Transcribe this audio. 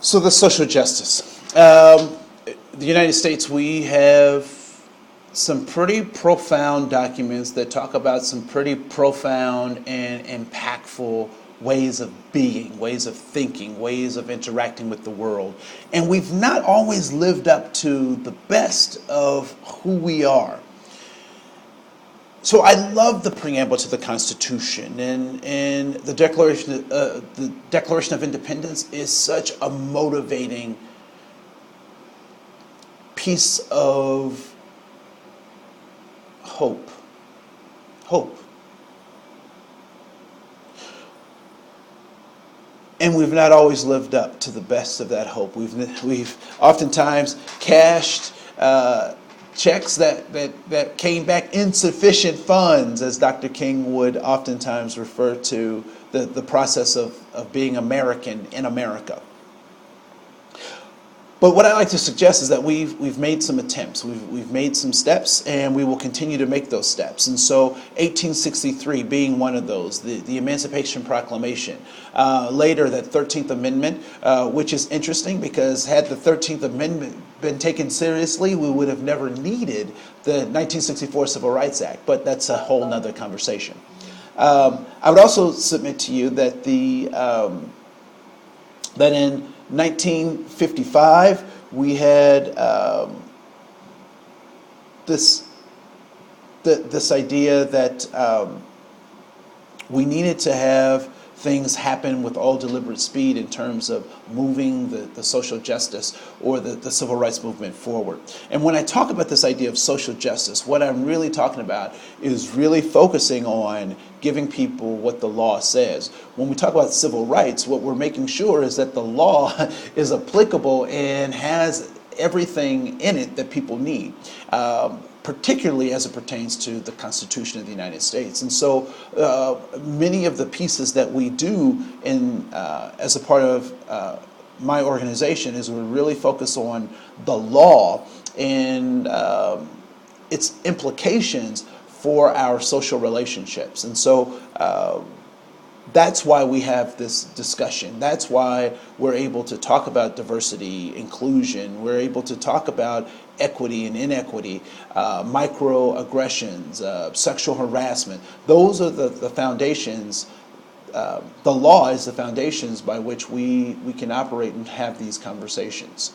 So the social justice. The United States, we have some pretty profound documents that talk about some pretty profound and impactful ways of being, ways of thinking, ways of interacting with the world. And we've not always lived up to the best of who we are. So I love the preamble to the Constitution, and the Declaration of Independence is such a motivating piece of hope. Hope. And we've not always lived up to the best of that hope. We've oftentimes cashed checks that came back insufficient funds, as Dr. King would oftentimes refer to the process of being American in America. But what I like to suggest is that we've made some attempts, we've made some steps, and we will continue to make those steps. And so 1863 being one of those, the Emancipation Proclamation, later that 13th Amendment, which is interesting because had the 13th Amendment been taken seriously, we would have never needed the 1964 Civil Rights Act, but that's a whole nother conversation. I would also submit to you that that in 1955, we had this idea that we needed to have things happen with all deliberate speed in terms of moving the social justice or the civil rights movement forward. And when I talk about this idea of social justice, what I'm really talking about is really focusing on giving people what the law says. When we talk about civil rights, what we're making sure is that the law is applicable and has everything in it that people need. Particularly as it pertains to the Constitution of the United States. And so many of the pieces that we do as a part of my organization is we really focus on the law and its implications for our social relationships. And so that's why we have this discussion. That's why we're able to talk about diversity, inclusion. We're able to talk about equity and inequity, microaggressions, sexual harassment. Those are the foundations. The law is the foundations by which we can operate and have these conversations.